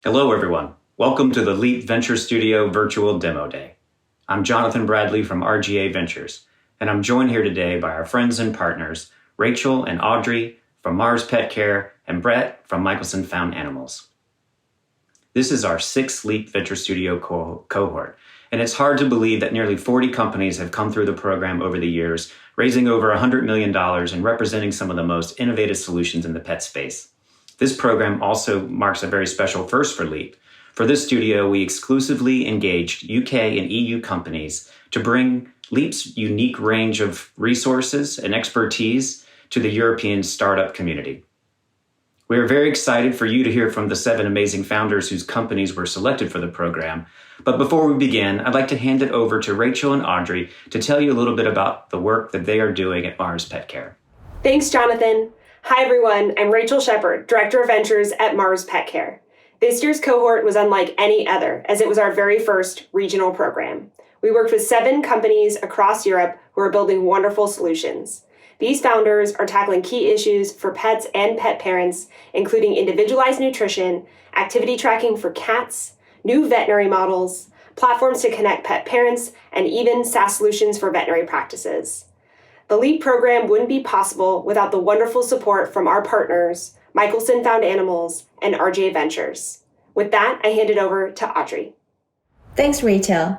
Hello, everyone. Welcome to the Leap Venture Studio Virtual Demo Day. I'm Jonathan Bradley from RGA Ventures, and I'm joined here today by our friends and partners, Rachel and Audrey from Mars Pet Care and Brett from Michelson Found Animals. This is our sixth Leap Venture Studio cohort, and it's hard to believe that nearly 40 companies have come through the program over the years, raising over $100 million and representing some of the most innovative solutions in the pet space. This program also marks a very special first for Leap. For this studio, we exclusively engaged UK and EU companies to bring Leap's unique range of resources and expertise to the European startup community. We are very excited for you to hear from the 7 amazing founders whose companies were selected for the program. But before we begin, I'd like to hand it over to Rachel and Audrey to tell you a little bit about the work that they are doing at Mars Pet Care. Thanks, Jonathan. Hi, everyone. I'm Rachel Shepard, Director of Ventures at Mars Pet Care. This year's cohort was unlike any other, as it was our very first regional program. We worked with 7 companies across Europe who are building wonderful solutions. These founders are tackling key issues for pets and pet parents, including individualized nutrition, activity tracking for cats, new veterinary models, platforms to connect pet parents, and even SaaS solutions for veterinary practices. The LEAP program wouldn't be possible without the wonderful support from our partners, Michelson Found Animals and RGA Ventures. With that, I hand it over to Audrey. Thanks, Rachel.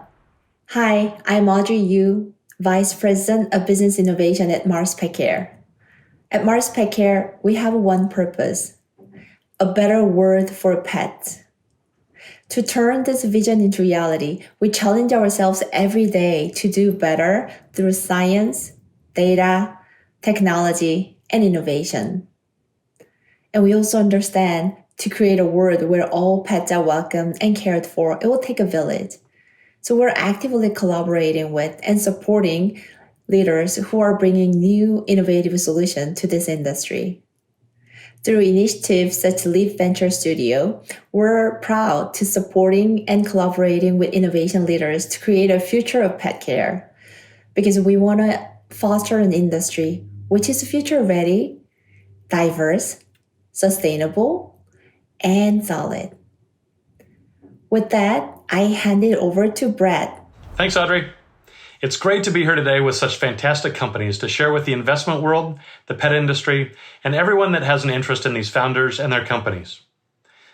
Hi, I'm Audrey Yu, Vice President of Business Innovation at Mars Pet Care. At Mars Pet Care, we have one purpose: a better world for pets. To turn this vision into reality, we challenge ourselves every day to do better through science, data, technology, and innovation. And we also understand to create a world where all pets are welcome and cared for, it will take a village. So we're actively collaborating with and supporting leaders who are bringing new innovative solutions to this industry. Through initiatives such as Leap Venture Studio, we're proud to supporting and collaborating with innovation leaders to create a future of pet care, because we want to foster an industry which is future-ready, diverse, sustainable, and solid. With that, I hand it over to Brett. Thanks, Audrey. It's great to be here today with such fantastic companies to share with the investment world, the pet industry, and everyone that has an interest in these founders and their companies.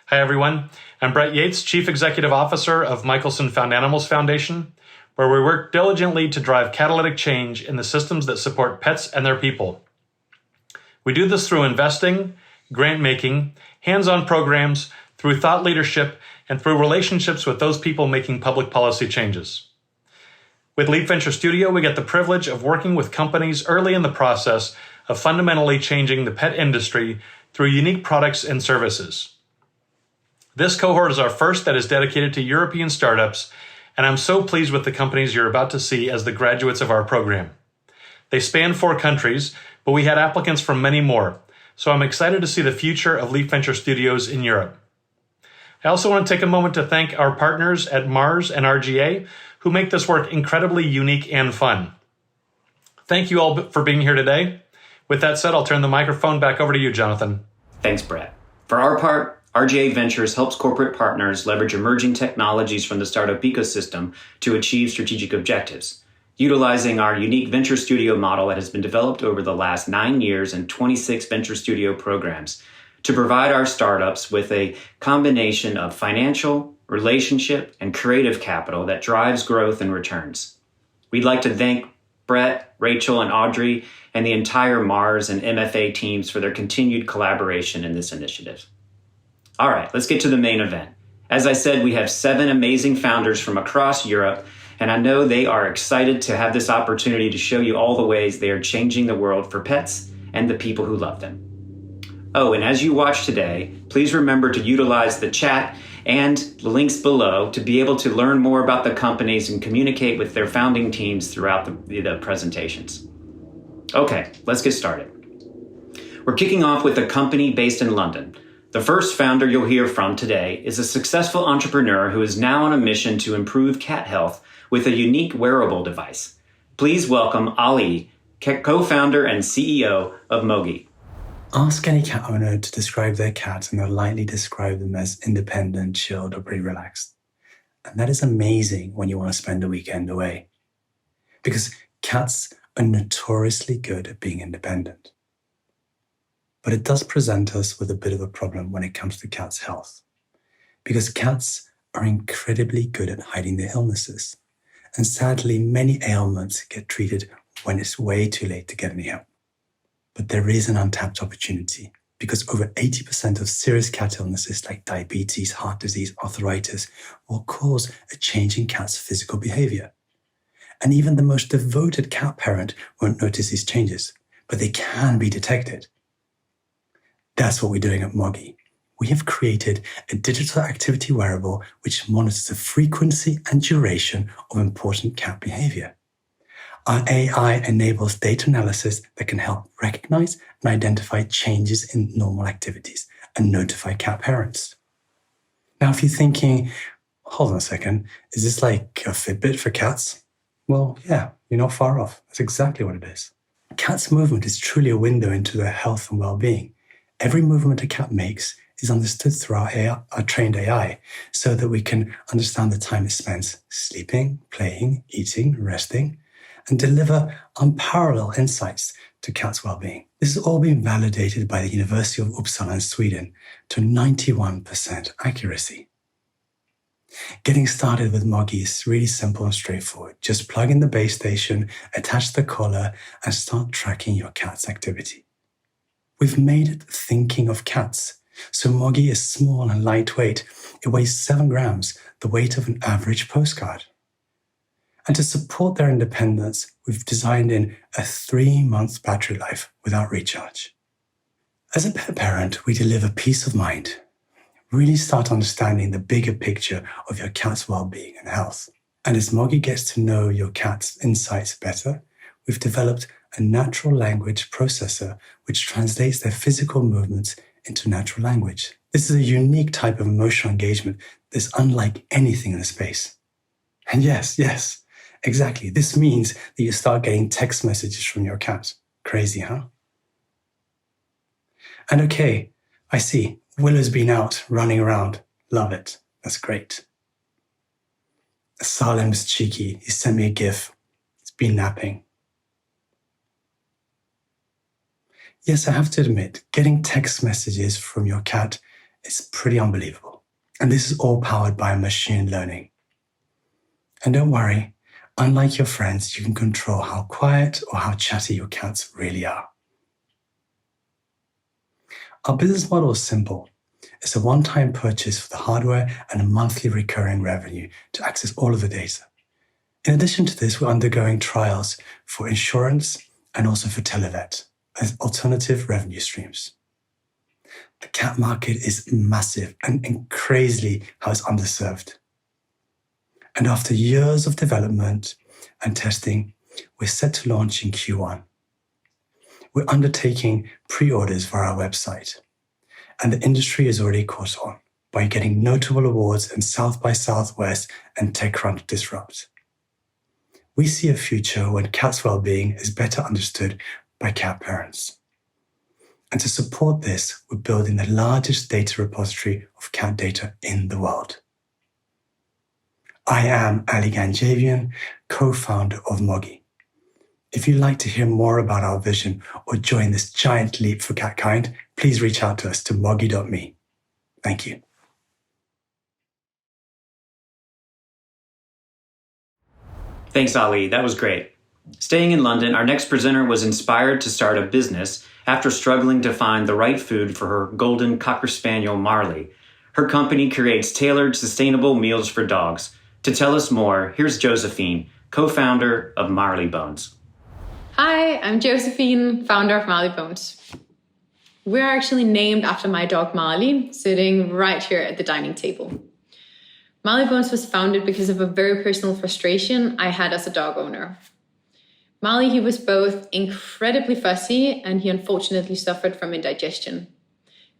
Hi, everyone. I'm Brett Yates, Chief Executive Officer of Michelson Found Animals Foundation, where we work diligently to drive catalytic change in the systems that support pets and their people. We do this through investing, grant making, hands-on programs, through thought leadership, and through relationships with those people making public policy changes. With Leap Venture Studio, we get the privilege of working with companies early in the process of fundamentally changing the pet industry through unique products and services. This cohort is our first that is dedicated to European startups, and I'm so pleased with the companies you're about to see as the graduates of our program. They span 4 countries, but we had applicants from many more, so I'm excited to see the future of Leap Venture Studios in Europe. I also want to take a moment to thank our partners at Mars and RGA, who make this work incredibly unique and fun. Thank you all for being here today. With that said, I'll turn the microphone back over to you, Jonathan. Thanks, Brett. For our part, RGA Ventures helps corporate partners leverage emerging technologies from the startup ecosystem to achieve strategic objectives, utilizing our unique venture studio model that has been developed over the last 9 years and 26 venture studio programs to provide our startups with a combination of financial, relationship, and creative capital that drives growth and returns. We'd like to thank Brett, Rachel, and Audrey, and the entire Mars and MFA teams for their continued collaboration in this initiative. All right, let's get to the main event. As I said, we have 7 amazing founders from across Europe, and I know they are excited to have this opportunity to show you all the ways they are changing the world for pets and the people who love them. Oh, and as you watch today, please remember to utilize the chat and the links below to be able to learn more about the companies and communicate with their founding teams throughout the presentations. Okay, let's get started. We're kicking off with a company based in London. The first founder you'll hear from today is a successful entrepreneur who is now on a mission to improve cat health with a unique wearable device. Please welcome Ali, co-founder and CEO of Moggy. Ask any cat owner to describe their cat and they'll likely describe them as independent, chilled, or pretty relaxed. And that is amazing when you want to spend a weekend away. Because cats are notoriously good at being independent. But it does present us with a bit of a problem when it comes to cats' health. Because cats are incredibly good at hiding their illnesses. And sadly, many ailments get treated when it's way too late to get any help. But there is an untapped opportunity because over 80% of serious cat illnesses like diabetes, heart disease, arthritis will cause a change in cats' physical behavior. And even the most devoted cat parent won't notice these changes, but they can be detected. That's what we're doing at Moggy. We have created a digital activity wearable which monitors the frequency and duration of important cat behavior. Our AI enables data analysis that can help recognize and identify changes in normal activities and notify cat parents. Now, if you're thinking, hold on a second, is this like a Fitbit for cats? Well, yeah, you're not far off. That's exactly what it is. Cats' movement is truly a window into their health and well-being. Every movement a cat makes is understood through our trained AI so that we can understand the time it spends sleeping, playing, eating, resting, and deliver unparalleled insights to cats' well-being. This has all been validated by the University of Uppsala in Sweden to 91% accuracy. Getting started with Moggy is really simple and straightforward. Just plug in the base station, attach the collar, and start tracking your cat's activity. We've made it thinking of cats. So Moggy is small and lightweight. It weighs 7 grams, the weight of an average postcard. And to support their independence, we've designed in a 3-month battery life without recharge. As a pet parent, we deliver peace of mind. Really start understanding the bigger picture of your cat's well-being and health. And as Moggy gets to know your cat's insights better, we've developed a natural language processor which translates their physical movements into natural language. This is a unique type of emotional engagement that's unlike anything in the space. And yes, exactly. This means that you start getting text messages from your cat. Crazy, huh? And okay, I see. Willow's been out, running around. Love it. That's great. Salim's cheeky. He sent me a GIF. He's been napping. Yes, I have to admit, getting text messages from your cat is pretty unbelievable. And this is all powered by machine learning. And don't worry, unlike your friends, you can control how quiet or how chatty your cats really are. Our business model is simple. It's a one-time purchase for the hardware and a monthly recurring revenue to access all of the data. In addition to this, we're undergoing trials for insurance and also for televet as alternative revenue streams. The cat market is massive and crazily how it's underserved. And after years of development and testing, we're set to launch in Q1. We're undertaking pre-orders via our website, and the industry is already caught on by getting notable awards in South by Southwest and TechCrunch Disrupt. We see a future when cat's well-being is better understood by cat parents. And to support this, we're building the largest data repository of cat data in the world. I am Ali Ganjavian, co-founder of Moggy. If you'd like to hear more about our vision or join this giant leap for catkind, please reach out to us to moggy.me. Thank you. Thanks, Ali. That was great. Staying in London, our next presenter was inspired to start a business after struggling to find the right food for her golden Cocker Spaniel, Marley. Her company creates tailored, sustainable meals for dogs. To tell us more, here's Josephine, co-founder of Marleybones. Hi, I'm Josephine, founder of Marleybones. We're actually named after my dog Marley, sitting right here at the dining table. Marleybones was founded because of a very personal frustration I had as a dog owner. Marley, he was both incredibly fussy and he unfortunately suffered from indigestion.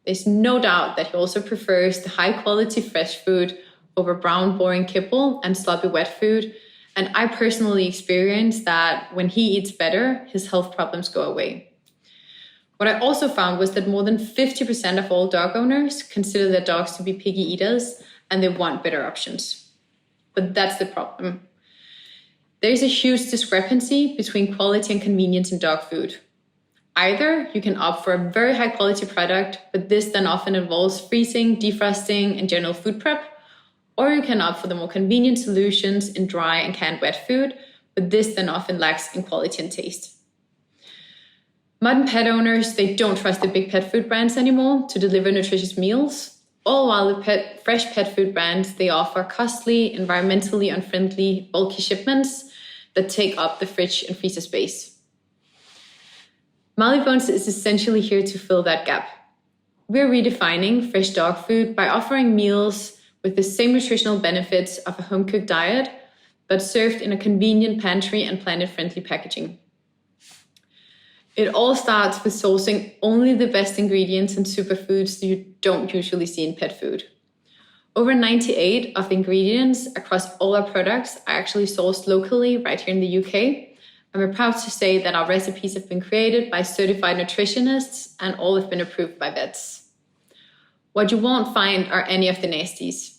There's no doubt that he also prefers the high-quality fresh food over brown, boring kibble and sloppy wet food. And I personally experienced that when he eats better, his health problems go away. What I also found was that more than 50% of all dog owners consider their dogs to be picky eaters and they want better options. But that's the problem. There's a huge discrepancy between quality and convenience in dog food. Either you can opt for a very high quality product, but this then often involves freezing, defrosting, and general food prep, or you can opt for the more convenient solutions in dry and canned wet food, but this then often lacks in quality and taste. Modern pet owners, they don't trust the big pet food brands anymore to deliver nutritious meals, all while the fresh pet food brands, they offer costly, environmentally unfriendly, bulky shipments that take up the fridge and freezer space. Marleybones is essentially here to fill that gap. We're redefining fresh dog food by offering meals with the same nutritional benefits of a home-cooked diet, but served in a convenient pantry and planet-friendly packaging. It all starts with sourcing only the best ingredients and superfoods that you don't usually see in pet food. Over 98 of the ingredients across all our products are actually sourced locally right here in the UK. And we're proud to say that our recipes have been created by certified nutritionists and all have been approved by vets. What you won't find are any of the nasties.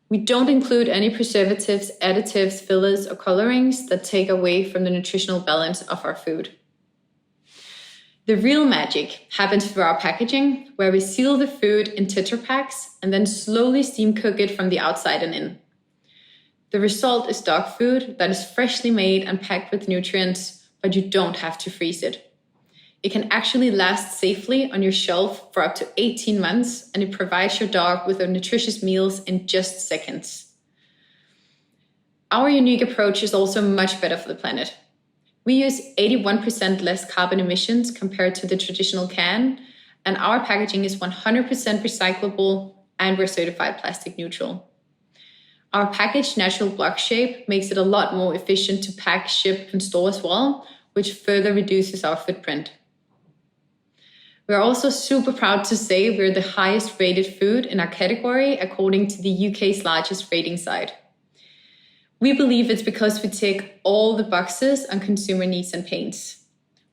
We don't include any preservatives, additives, fillers, or colorings that take away from the nutritional balance of our food. The real magic happens through our packaging, where we seal the food in Tetra Paks and then slowly steam cook it from the outside and in. The result is dog food that is freshly made and packed with nutrients, but you don't have to freeze it. It can actually last safely on your shelf for up to 18 months, and it provides your dog with nutritious meals in just seconds. Our unique approach is also much better for the planet. We use 81% less carbon emissions compared to the traditional can, and our packaging is 100% recyclable, and we're certified plastic neutral. Our packaged natural block shape makes it a lot more efficient to pack, ship, and store as well, which further reduces our footprint. We're also super proud to say we're the highest rated food in our category according to the UK's largest rating site. We believe it's because we tick all the boxes on consumer needs and pains.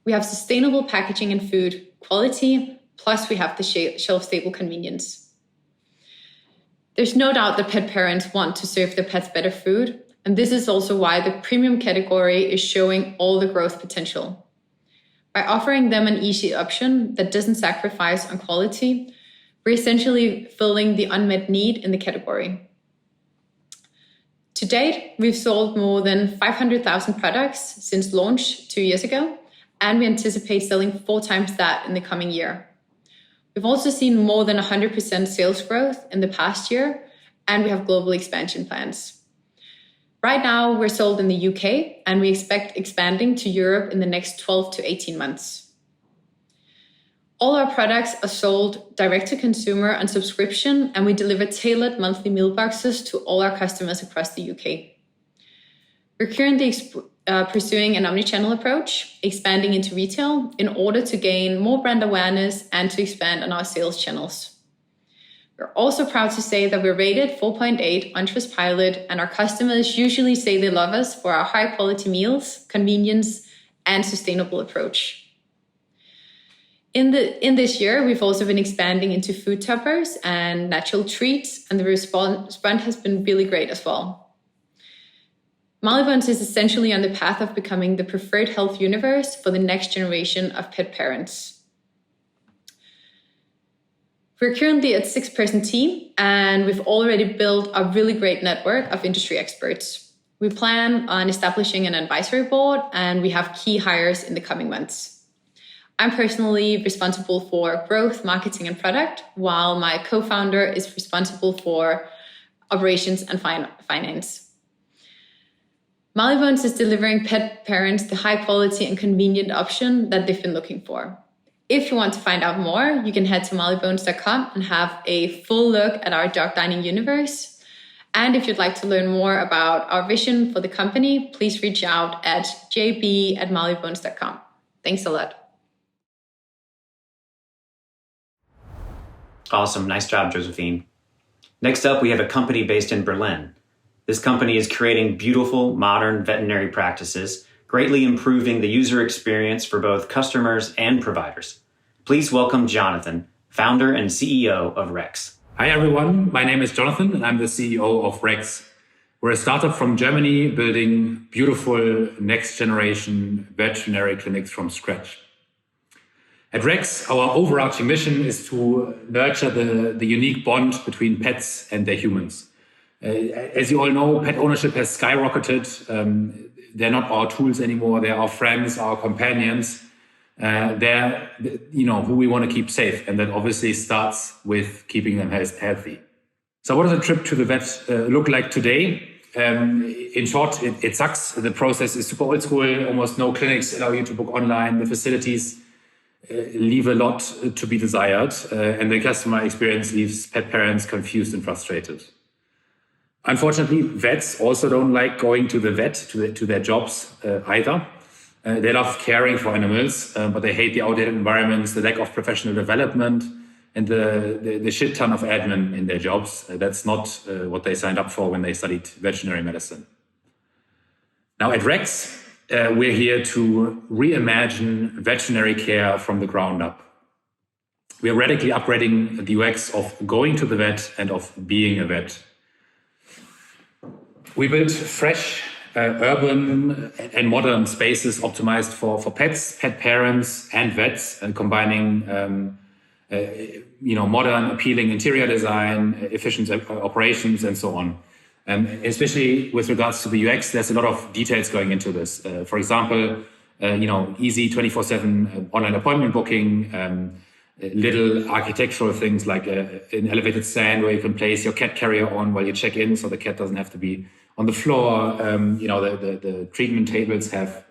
We have sustainable packaging and food quality, plus we have the shelf-stable convenience. There's no doubt that pet parents want to serve their pets better food, and this is also why the premium category is showing all the growth potential. By offering them an easy option that doesn't sacrifice on quality, we're essentially filling the unmet need in the category. To date, we've sold more than 500,000 products since launch 2 years ago, and we anticipate selling 4 times that in the coming year. We've also seen more than 100% sales growth in the past year, and we have global expansion plans. Right now, we're sold in the UK, and we expect expanding to Europe in the next 12 to 18 months. All our products are sold direct to consumer on subscription, and we deliver tailored monthly meal boxes to all our customers across the UK. We're currently pursuing an omnichannel approach, expanding into retail in order to gain more brand awareness and to expand on our sales channels. We're also proud to say that we're rated 4.8 on Trustpilot, and our customers usually say they love us for our high quality meals, convenience, and sustainable approach. In this year, we've also been expanding into food toppers and natural treats, and the response has been really great as well. Marleybones is essentially on the path of becoming the preferred health universe for the next generation of pet parents. We're currently a 6-person team, and we've already built a really great network of industry experts. We plan on establishing an advisory board, and we have key hires in the coming months. I'm personally responsible for growth, marketing, and product, while my co-founder is responsible for operations and finance. Marleybones is delivering pet parents the high quality and convenient option that they've been looking for. If you want to find out more, you can head to marleybones.com and have a full look at our dog dining universe. And if you'd like to learn more about our vision for the company, please reach out at jb@marleybones.com. Thanks a lot. Awesome. Nice job, Josephine. Next up, we have a company based in Berlin. This company is creating beautiful, modern veterinary practices, greatly improving the user experience for both customers and providers. Please welcome Jonathan, founder and CEO of Rex. Hi, everyone. My name is Jonathan, and I'm the CEO of Rex. We're a startup from Germany building beautiful next-generation veterinary clinics from scratch. At Rex, our overarching mission is to nurture the unique bond between pets and their humans. As you all know, pet ownership has skyrocketed. They're not our tools anymore. They're our friends, our companions. They're, who we want to keep safe. And that obviously starts with keeping them healthy. So what does a trip to the vet look like today? In short, it sucks. The process is super old school. Almost no clinics allow you to book online. The facilities leave a lot to be desired. And the customer experience leaves pet parents confused and frustrated. Unfortunately, vets also don't like going to the vet, to their jobs either. They love caring for animals, but they hate the outdated environments, the lack of professional development, and the shit ton of admin in their jobs. That's not what they signed up for when they studied veterinary medicine. Now at Rex, we're here to reimagine veterinary care from the ground up. We are radically upgrading the UX of going to the vet and of being a vet. We built fresh, urban and modern spaces optimized for pets, pet parents, and vets, and combining modern, appealing interior design, efficient operations, and so on. Especially with regards to the UX, there's a lot of details going into this. For example, easy 24/7 online appointment booking, little architectural things like an elevated stand where you can place your cat carrier on while you check in, so the cat doesn't have to be on the floor. The treatment tables have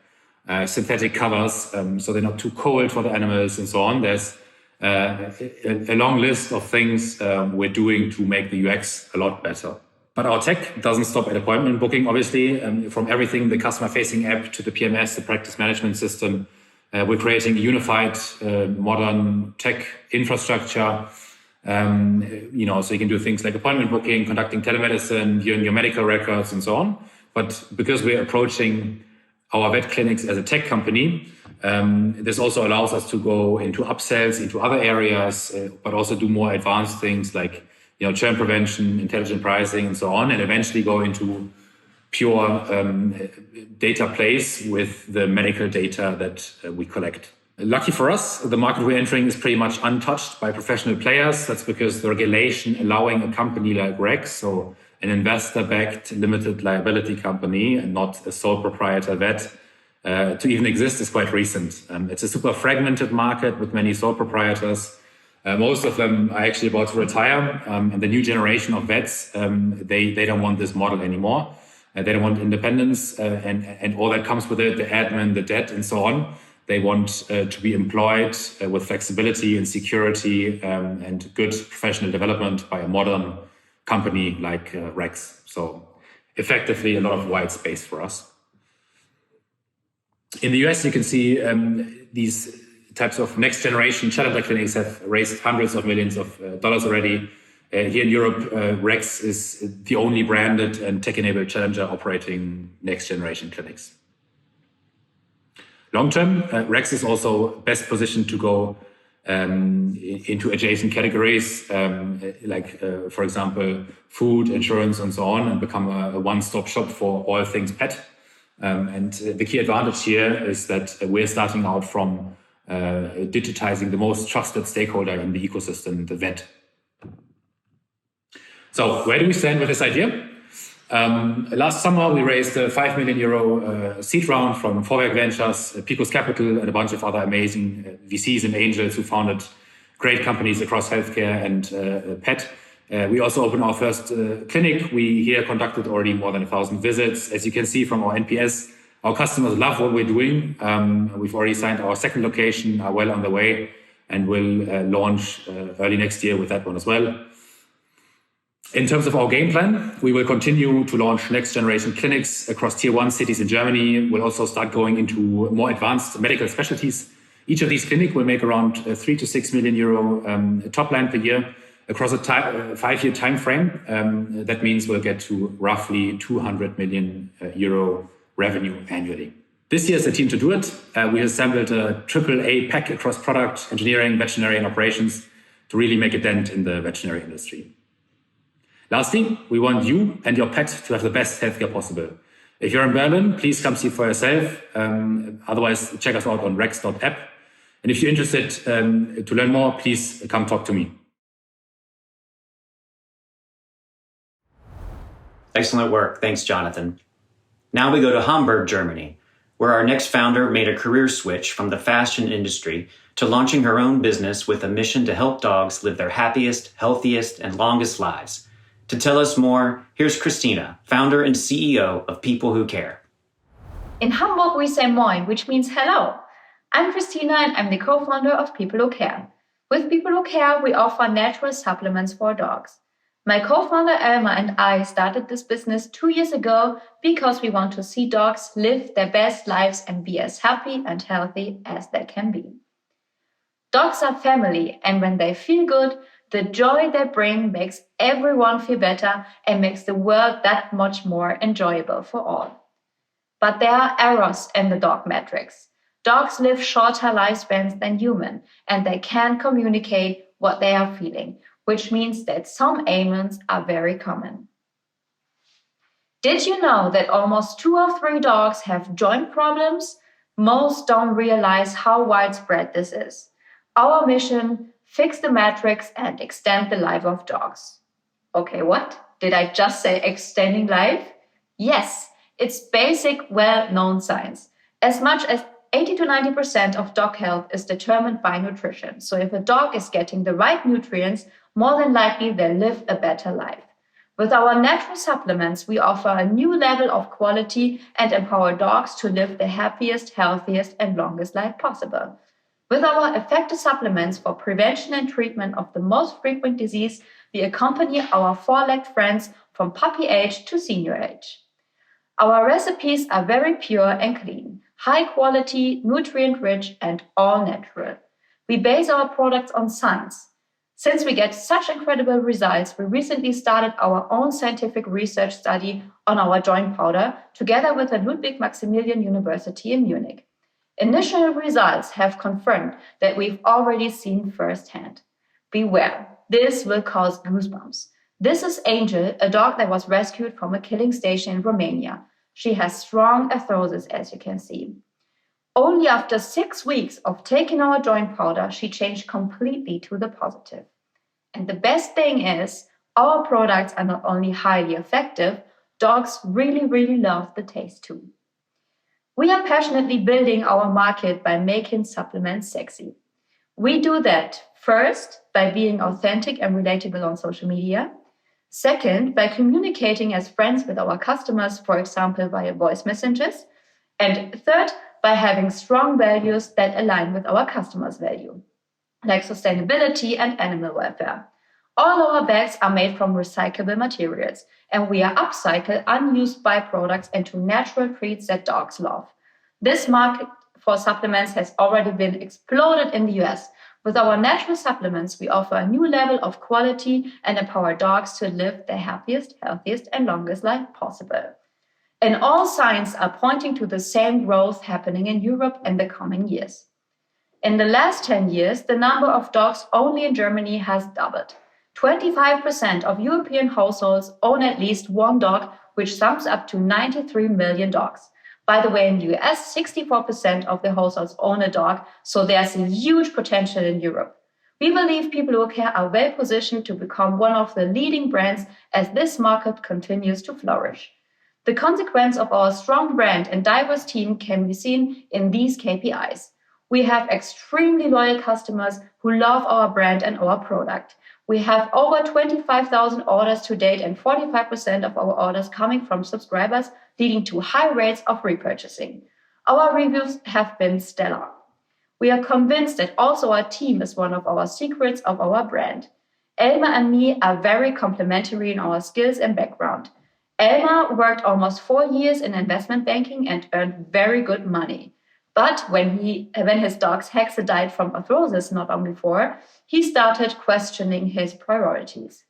synthetic covers, so they're not too cold for the animals and so on. There's a long list of things we're doing to make the UX a lot better. But our tech doesn't stop at appointment booking, obviously. From everything, the customer-facing app to the PMS, the practice management system, we're creating a unified, modern tech infrastructure. So you can do things like appointment booking, conducting telemedicine, viewing your medical records, and so on. But because we're approaching our vet clinics as a tech company, this also allows us to go into upsells, into other areas, but also do more advanced things like churn prevention, intelligent pricing, and so on, and eventually go into pure data plays with the medical data that we collect. Lucky for us, the market we're entering is pretty much untouched by professional players. That's because the regulation allowing a company like Rex, so an investor-backed limited liability company and not a sole proprietor vet, to even exist is quite recent. It's a super fragmented market with many sole proprietors. Most of them are actually about to retire. And the new generation of vets, they don't want this model anymore. They don't want independence and all that comes with it, the admin, the debt, and so on. They want to be employed with flexibility and security and good professional development by a modern company like Rex. So effectively, a lot of white space for us. In the US, you can see these types of next generation challenger clinics have raised hundreds of millions of dollars already. Here in Europe, Rex is the only branded and tech-enabled challenger operating next generation clinics. Long term, Rex is also best positioned to go into adjacent categories, for example, food, insurance, and so on, and become a one-stop shop for all things pet. And the key advantage here is that we're starting out from digitizing the most trusted stakeholder in the ecosystem, the vet. So where do we stand with this idea? Last summer, we raised a €5 million seed round from Vorwerk Ventures, Picos Capital, and a bunch of other amazing VCs and angels who founded great companies across healthcare and pet. We also opened our first clinic. We here conducted already more than 1,000 visits. As you can see from our NPS, our customers love what we're doing. We've already signed our second location, are well on the way, and will launch early next year with that one as well. In terms of our game plan, we will continue to launch next generation clinics across tier 1 cities in Germany. We'll also start going into more advanced medical specialties. Each of these clinics will make around €3 to €6 million top line per year across a 5-year time frame. That means we'll get to roughly €200 million revenue annually. This year is the team to do it. We assembled a AAA pack across product, engineering, veterinary, and operations to really make a dent in the veterinary industry. Lastly, we want you and your pet to have the best healthcare possible. If you're in Berlin, please come see for yourself. Otherwise, check us out on rex.app. And if you're interested to learn more, please come talk to me. Excellent work. Thanks, Jonathan. Now we go to Hamburg, Germany, where our next founder made a career switch from the fashion industry to launching her own business with a mission to help dogs live their happiest, healthiest, and longest lives. To tell us more, here's Christina, founder and CEO of People Who Care. In Hamburg, we say Moin, which means hello. I'm Christina and I'm the co-founder of People Who Care. With People Who Care, we offer natural supplements for dogs. My co-founder Elma and I started this business 2 years ago because we want to see dogs live their best lives and be as happy and healthy as they can be. Dogs are family, and when they feel good, the joy they bring makes everyone feel better and makes the world that much more enjoyable for all. But there are errors in the dog metrics. Dogs live shorter lifespans than humans, and they can't communicate what they are feeling, which means that some ailments are very common. Did you know that almost 2 of 3 dogs have joint problems? Most don't realize how widespread this is. Our mission: fix the metrics and extend the life of dogs. Okay, what? Did I just say extending life? Yes, it's basic, well-known science. As much as 80 to 90% of dog health is determined by nutrition. So if a dog is getting the right nutrients, more than likely they'll live a better life. With our natural supplements, we offer a new level of quality and empower dogs to live the happiest, healthiest, and longest life possible. With our effective supplements for prevention and treatment of the most frequent disease, we accompany our 4-legged friends from puppy age to senior age. Our recipes are very pure and clean, high quality, nutrient-rich, and all natural. We base our products on science. Since we get such incredible results, we recently started our own scientific research study on our joint powder together with the Ludwig Maximilian University in Munich. Initial results have confirmed that we've already seen firsthand. Beware, this will cause goosebumps. This is Angel, a dog that was rescued from a killing station in Romania. She has strong arthrosis, as you can see. Only after 6 weeks of taking our joint powder, she changed completely to the positive. And the best thing is, our products are not only highly effective, dogs really love the taste too. We are passionately building our market by making supplements sexy. We do that first by being authentic and relatable on social media. Second, by communicating as friends with our customers, for example, via voice messages. And third, by having strong values that align with our customers' value, like sustainability and animal welfare. All our bags are made from recyclable materials, and we are upcycle unused byproducts into natural treats that dogs love. This market for supplements has already been exploded in the US. With our natural supplements, we offer a new level of quality and empower dogs to live their happiest, healthiest, and longest life possible. And all signs are pointing to the same growth happening in Europe in the coming years. In the last 10 years, the number of dogs only in Germany has doubled. 25% of European households own at least one dog, which sums up to 93 million dogs. By the way, in the US, 64% of the households own a dog, so there's a huge potential in Europe. We believe People Who Care are well positioned to become one of the leading brands as this market continues to flourish. The consequence of our strong brand and diverse team can be seen in these KPIs. We have extremely loyal customers who love our brand and our product. We have over 25,000 orders to date and 45% of our orders coming from subscribers, leading to high rates of repurchasing. Our reviews have been stellar. We are convinced that also our team is one of our secrets of our brand. Elma and me are very complementary in our skills and background. Elma worked almost 4 years in investment banking and earned very good money. But when his dog's Hexe died from arthrosis not long before, he started questioning his priorities.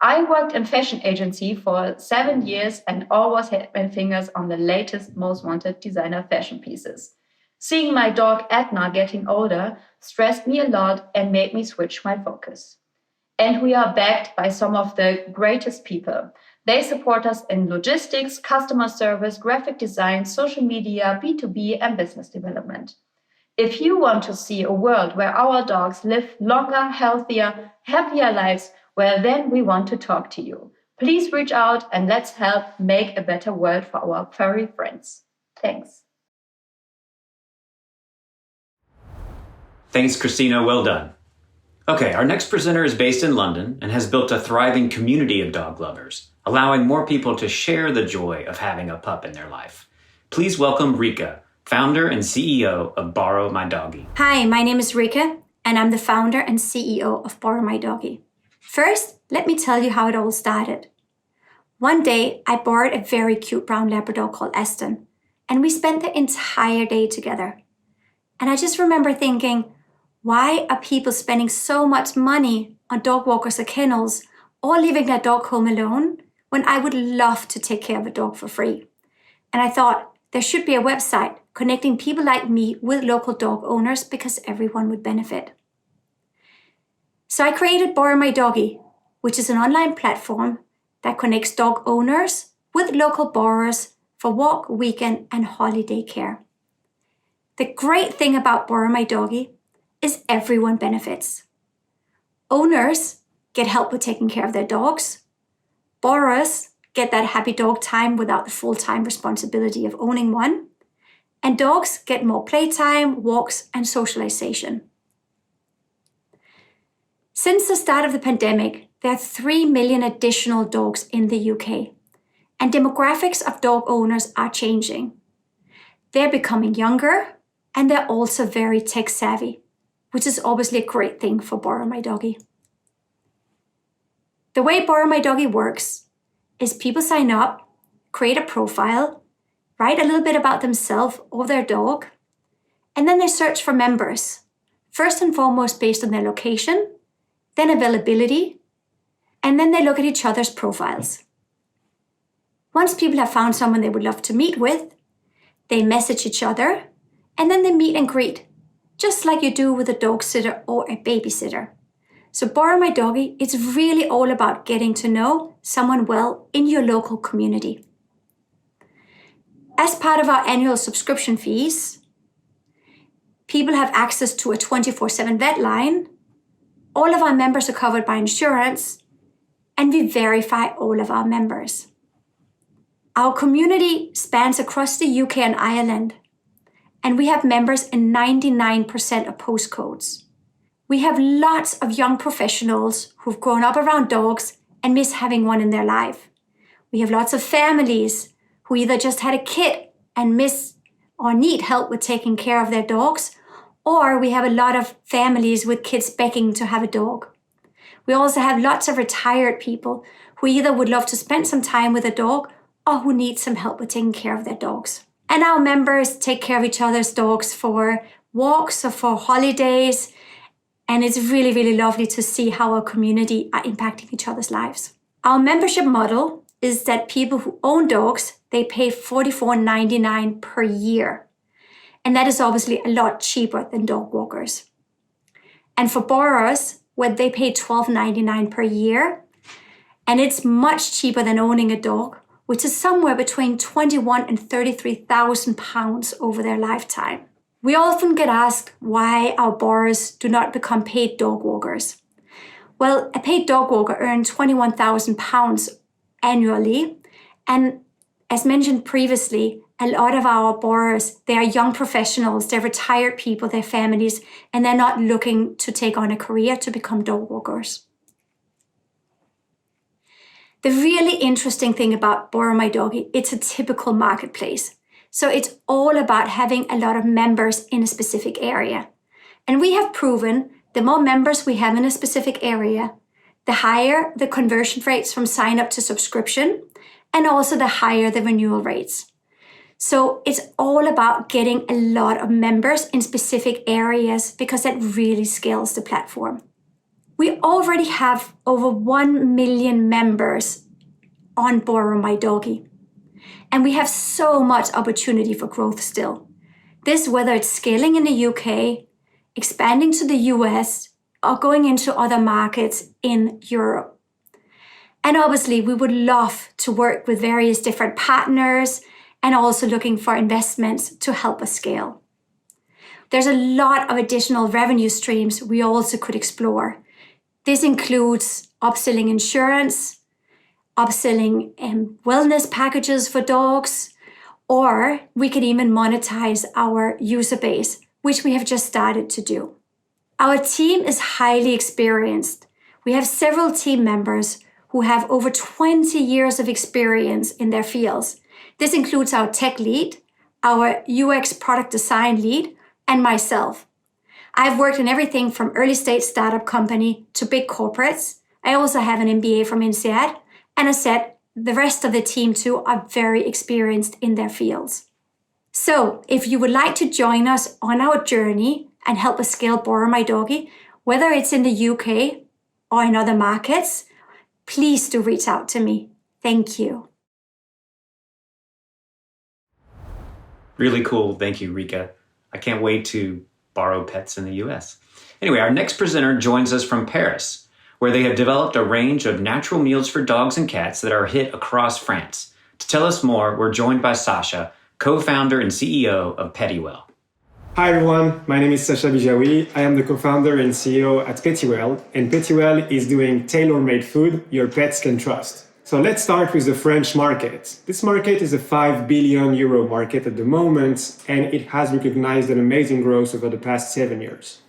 I worked in fashion agency for 7 years and always had my fingers on the latest, most wanted designer fashion pieces. Seeing my dog Edna getting older stressed me a lot and made me switch my focus. And we are backed by some of the greatest people. They support us in logistics, customer service, graphic design, social media, B2B, and business development. If you want to see a world where our dogs live longer, healthier, happier lives, well, then we want to talk to you. Please reach out and let's help make a better world for our furry friends. Thanks. Thanks, Christina. Well done. Okay, our next presenter is based in London and has built a thriving community of dog lovers, allowing more people to share the joy of having a pup in their life. Please welcome Rika, founder and CEO of BorrowMyDoggy. Hi, my name is Rika, and I'm the founder and CEO of BorrowMyDoggy. First, let me tell you how it all started. One day, I borrowed a very cute brown Labrador called Aston, and we spent the entire day together. And I just remember thinking, why are people spending so much money on dog walkers or kennels or leaving their dog home alone when I would love to take care of a dog for free? And I thought there should be a website connecting people like me with local dog owners because everyone would benefit. So I created BorrowMyDoggy, which is an online platform that connects dog owners with local borrowers for walk, weekend, and holiday care. The great thing about BorrowMyDoggy is everyone benefits. Owners get help with taking care of their dogs. Borrowers get that happy dog time without the full-time responsibility of owning one. And dogs get more playtime, walks, and socialization. Since the start of the pandemic, there are 3 million additional dogs in the UK, and demographics of dog owners are changing. They're becoming younger, and they're also very tech-savvy, which is obviously a great thing for BorrowMyDoggy. The way BorrowMyDoggy works is people sign up, create a profile, write a little bit about themselves or their dog, and then they search for members, first and foremost based on their location, then availability, and then they look at each other's profiles. Once people have found someone they would love to meet with, they message each other, and then they meet and greet, just like you do with a dog sitter or a babysitter. So BorrowMyDoggy, it's really all about getting to know someone well in your local community. As part of our annual subscription fees, people have access to a 24/7 vet line, all of our members are covered by insurance, and we verify all of our members. Our community spans across the UK and Ireland, and we have members in 99% of postcodes. We have lots of young professionals who've grown up around dogs and miss having one in their life. We have lots of families who either just had a kid and miss or need help with taking care of their dogs, or we have a lot of families with kids begging to have a dog. We also have lots of retired people who either would love to spend some time with a dog or who need some help with taking care of their dogs. And our members take care of each other's dogs for walks or for holidays. And it's really, really lovely to see how our community are impacting each other's lives. Our membership model is that people who own dogs, they pay $44.99 per year. And that is obviously a lot cheaper than dog walkers. And for borrowers, where they pay $12.99 per year, and it's much cheaper than owning a dog, which is somewhere between £21,000 and £33,000 over their lifetime. We often get asked why our borrowers do not become paid dog walkers. Well, a paid dog walker earns £21,000 annually, and as mentioned previously, a lot of our borrowers, they are young professionals, they're retired people, they're families, and they're not looking to take on a career to become dog walkers. The really interesting thing about BorrowMyDoggy, it's a typical marketplace. So it's all about having a lot of members in a specific area. And we have proven the more members we have in a specific area, the higher the conversion rates from sign up to subscription, and also the higher the renewal rates. So it's all about getting a lot of members in specific areas because that really scales the platform. We already have over 1 million members on BorrowMyDoggy. And we have so much opportunity for growth still. This, whether it's scaling in the UK, expanding to the US, or going into other markets in Europe. And obviously, we would love to work with various different partners and also looking for investments to help us scale. There's a lot of additional revenue streams we also could explore. This includes upselling insurance, upselling wellness packages for dogs, or we could even monetize our user base, which we have just started to do. Our team is highly experienced. We have several team members who have over 20 years of experience in their fields. This includes our tech lead, our UX product design lead, and myself. I've worked in everything from early stage startup company to big corporates. I also have an MBA from INSEAD. And as said, the rest of the team too are very experienced in their fields. So if you would like to join us on our journey and help us scale BorrowMyDoggy, whether it's in the UK or in other markets, please do reach out to me. Thank you. Really cool. Thank you, Rika. I can't wait to borrow pets in the US. Anyway, our next presenter joins us from Paris, where they have developed a range of natural meals for dogs and cats that are a hit across France. To tell us more, we're joined by Sasha, co-founder and CEO of Pettywell. Hi everyone, my name is Sasha Bijawi. I am the co-founder and CEO at Pettywell, and Pettywell is doing tailor-made food your pets can trust. So let's start with the French market. This market is a 5 billion euro market at the moment, and it has recognized an amazing growth over the past 7 years.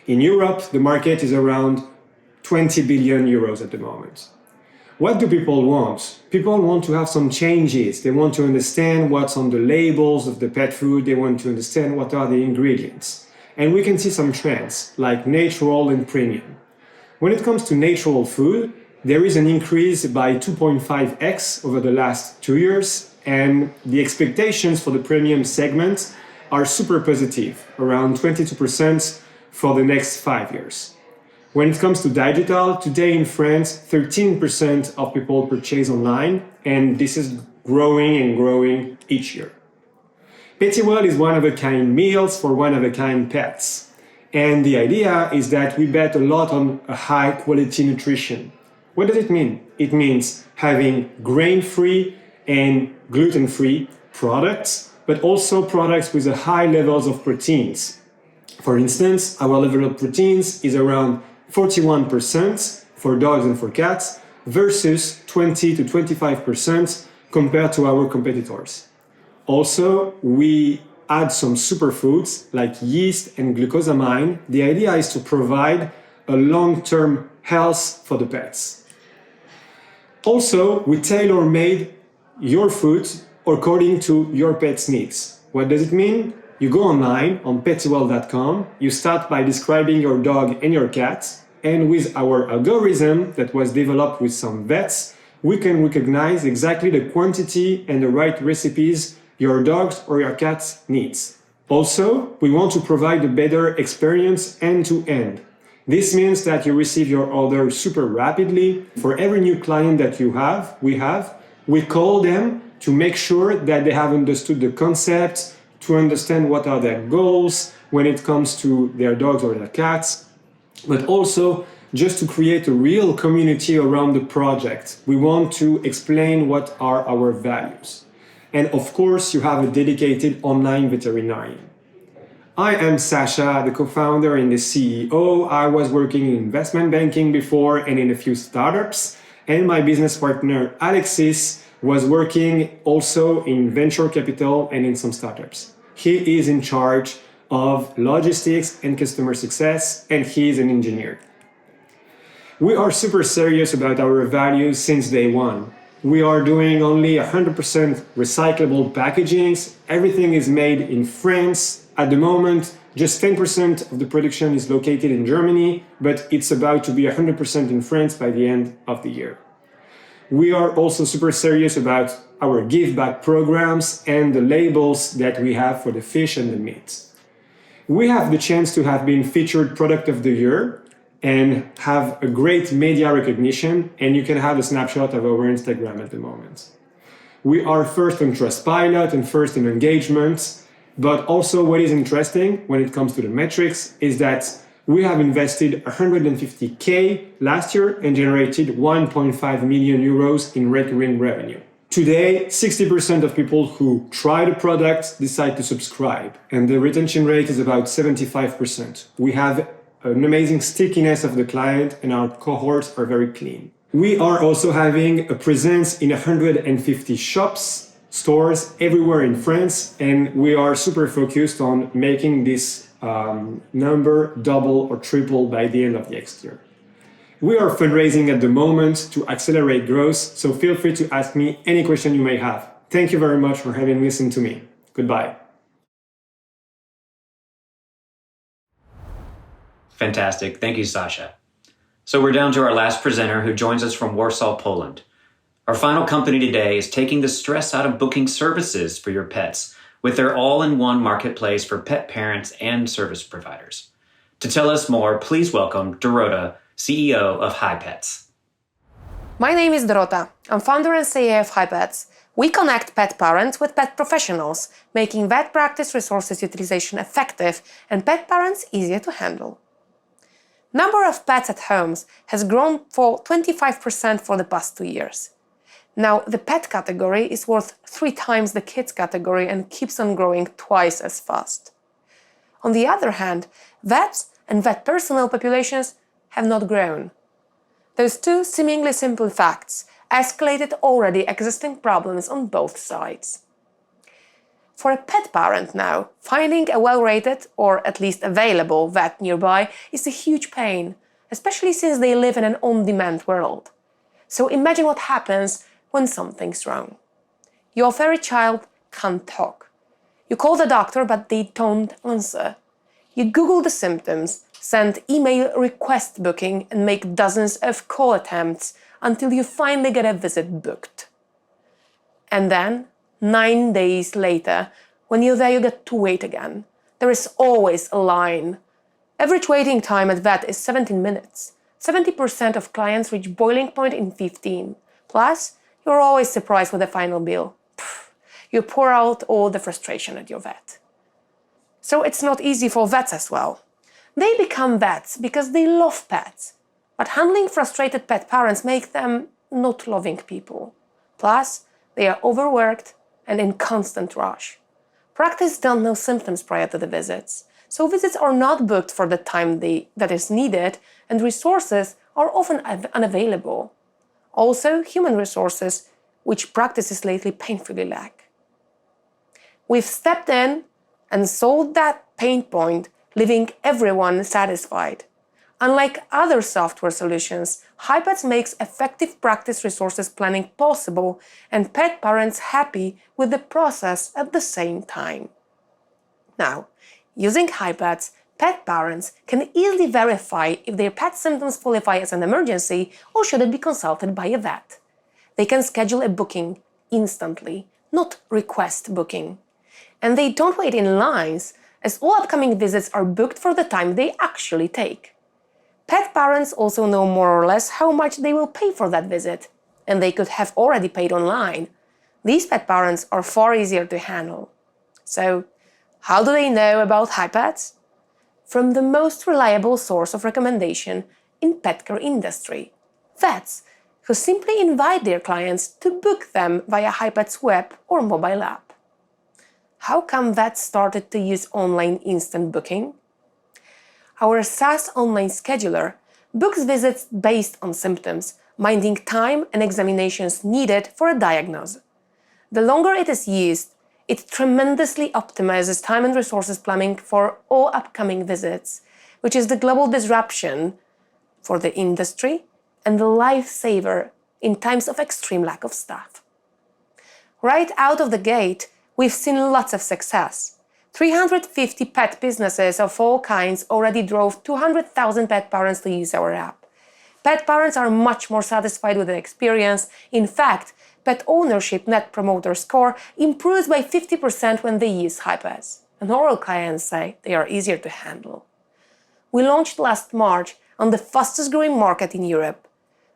In Europe, the market is around 20 billion euros at the moment. What do people want? People want to have some changes. They want to understand what's on the labels of the pet food. They want to understand what are the ingredients. And we can see some trends like natural and premium. When it comes to natural food, there is an increase by 2.5x over the last 2 years. And the expectations for the premium segment are super positive, around 22% for the next 5 years. When it comes to digital, today in France, 13% of people purchase online, and this is growing and growing each year. Pettywell is one-of-a-kind meals for one-of-a-kind pets. And the idea is that we bet a lot on a high-quality nutrition. What does it mean? It means having grain-free and gluten-free products, but also products with a high levels of proteins. For instance, our level of proteins is around 41% for dogs and for cats versus 20 to 25% compared to our competitors. Also, we add some superfoods like yeast and glucosamine. The idea is to provide a long-term health for the pets. Also, we tailor-made your food according to your pet's needs. What does it mean? You go online on pettywell.com, you start by describing your dog and your cat, and with our algorithm that was developed with some vets, we can recognize exactly the quantity and the right recipes your dogs or your cat needs. Also, we want to provide a better experience end-to-end. This means that you receive your order super rapidly. For every new client that we call them to make sure that they have understood the concept, to understand what are their goals when it comes to their dogs or their cats, but also just to create a real community around the project. We want to explain what are our values. And of course, you have a dedicated online veterinarian. I am Sasha, the co-founder and the CEO. I was working in investment banking before and in a few startups. And my business partner, Alexis, was working also in venture capital and in some startups. He is in charge of logistics and customer success, and he is an engineer. We are super serious about our values since day one. We are doing only 100% recyclable packagings. Everything is made in France. At the moment, just 10% of the production is located in Germany, but it's about to be 100% in France by the end of the year. We are also super serious about our give back programs and the labels that we have for the fish and the meat. We have the chance to have been featured product of the year and have a great media recognition, and you can have a snapshot of our Instagram at the moment. We are first on Trustpilot and first in engagement, but also what is interesting when it comes to the metrics is that we have invested 150K last year and generated 1.5 million euros in recurring revenue. Today, 60% of people who try the product decide to subscribe, and the retention rate is about 75%. We have an amazing stickiness of the client, and our cohorts are very clean. We are also having a presence in 150 shops, stores everywhere in France, and we are super focused on making this number double or triple by the end of next year. We are fundraising at the moment to accelerate growth, so feel free to ask me any question you may have. Thank you very much for having listened to me. Goodbye. Fantastic. Thank you, Sasha. So we're down to our last presenter who joins us from Warsaw, Poland. Our final company today is taking the stress out of booking services for your pets with their all-in-one marketplace for pet parents and service providers. To tell us more, please welcome Dorota, CEO of HiPets. My name is Dorota. I'm founder and CEO of HiPets. We connect pet parents with pet professionals, making vet practice resources utilization effective and pet parents easier to handle. Number of pets at homes has grown for 25% for the past 2 years. Now, the pet category is worth 3 times the kids category and keeps on growing twice as fast. On the other hand, vets and vet personnel populations have not grown. Those two seemingly simple facts escalated already existing problems on both sides. For a pet parent now, finding a well-rated or at least available vet nearby is a huge pain, especially since they live in an on-demand world. So imagine what happens when something's wrong. Your furry child can't talk. You call the doctor, but they don't answer. You Google the symptoms, send email request booking, and make dozens of call attempts until you finally get a visit booked. And then, 9 days later, when you're there, you get to wait again. There is always a line. Average waiting time at vet is 17 minutes. 70% of clients reach boiling point in 15. Plus, you're always surprised with the final bill. You pour out all the frustration at your vet. So it's not easy for vets as well. They become vets because they love pets. But handling frustrated pet parents makes them not loving people. Plus, they are overworked and in constant rush. Practice don't know symptoms prior to the visits, so visits are not booked for the time that is needed, and resources are often unavailable. Also, human resources, which practices lately painfully lack. We've stepped in and solved that pain point, leaving everyone satisfied. Unlike other software solutions, HiPets makes effective practice resources planning possible and pet parents happy with the process at the same time. Now, using HiPets, pet parents can easily verify if their pet symptoms qualify as an emergency or should it be consulted by a vet. They can schedule a booking instantly, not request booking. And they don't wait in lines, as all upcoming visits are booked for the time they actually take. Pet parents also know more or less how much they will pay for that visit, and they could have already paid online. These pet parents are far easier to handle. So, how do they know about HiPets? From the most reliable source of recommendation in pet care industry, vets, who simply invite their clients to book them via HiPets web or mobile app. How come vets started to use online instant booking? Our SaaS online scheduler books visits based on symptoms, minding time and examinations needed for a diagnosis. The longer it is used, it tremendously optimizes time and resources planning for all upcoming visits, which is the global disruption for the industry and the lifesaver in times of extreme lack of staff. Right out of the gate, we've seen lots of success. 350 pet businesses of all kinds already drove 200,000 pet parents to use our app. Pet parents are much more satisfied with the experience. In fact, pet ownership net promoter score improves by 50% when they use HiPets. And oral clients say they are easier to handle. We launched last March on the fastest growing market in Europe,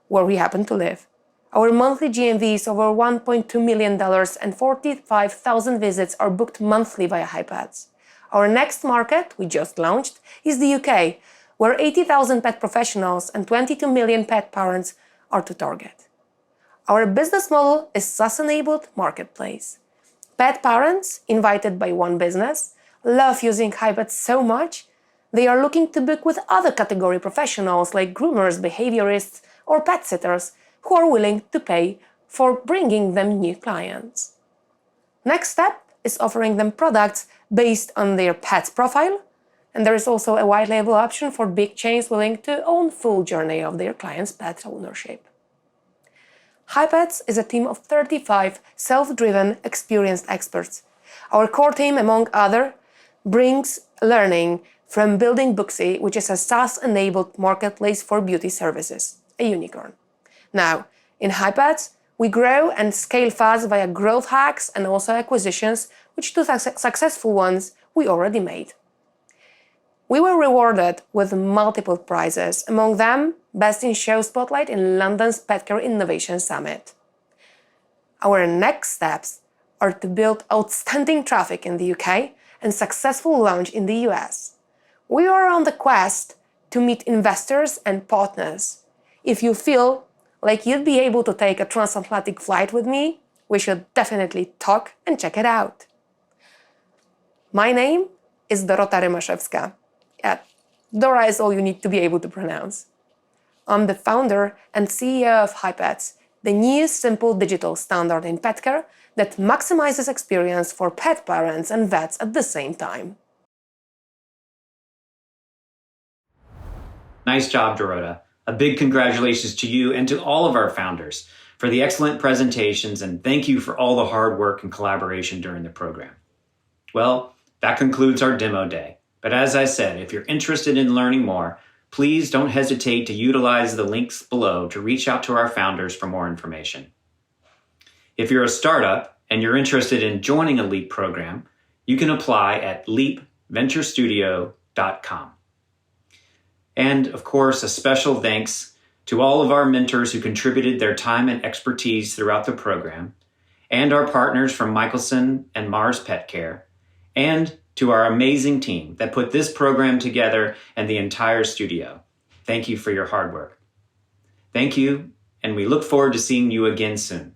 where we happen to live. Our monthly GMV is over $1.2 million and 45,000 visits are booked monthly via HiPets. Our next market, we just launched, is the UK, where 80,000 pet professionals and 22 million pet parents are to target. Our business model is SaaS-enabled marketplace. Pet parents, invited by one business, love using HiPets so much, they are looking to book with other category professionals like groomers, behaviorists, or pet sitters who are willing to pay for bringing them new clients. Next step is offering them products based on their pet's profile, and there is also a white label option for big chains willing to own full journey of their client's pet ownership. HiPets is a team of 35 self-driven, experienced experts. Our core team, among others, brings learning from building Booksy, which is a SaaS-enabled marketplace for beauty services, a unicorn. Now, in HiPets, we grow and scale fast via growth hacks and also acquisitions, which two successful ones we already made. We were rewarded with multiple prizes, among them Best in Show Spotlight in London's Pet Care Innovation Summit. Our next steps are to build outstanding traffic in the UK and successful launch in the US. We are on the quest to meet investors and partners. If you feel like you'd be able to take a transatlantic flight with me, we should definitely talk and check it out. My name is Dorota Rymaszewska. Yeah, Dora is all you need to be able to pronounce. I'm the founder and CEO of HiPets, the new simple digital standard in pet care that maximizes experience for pet parents and vets at the same time. Nice job, Dorota. A big congratulations to you and to all of our founders for the excellent presentations, and thank you for all the hard work and collaboration during the program. Well, that concludes our demo day. But as I said, if you're interested in learning more, please don't hesitate to utilize the links below to reach out to our founders for more information. If you're a startup and you're interested in joining a LEAP program, you can apply at leapventurestudio.com. And of course, a special thanks to all of our mentors who contributed their time and expertise throughout the program, and our partners from Michelson and Mars Pet Care, and to our amazing team that put this program together and the entire studio. Thank you for your hard work. Thank you, and we look forward to seeing you again soon.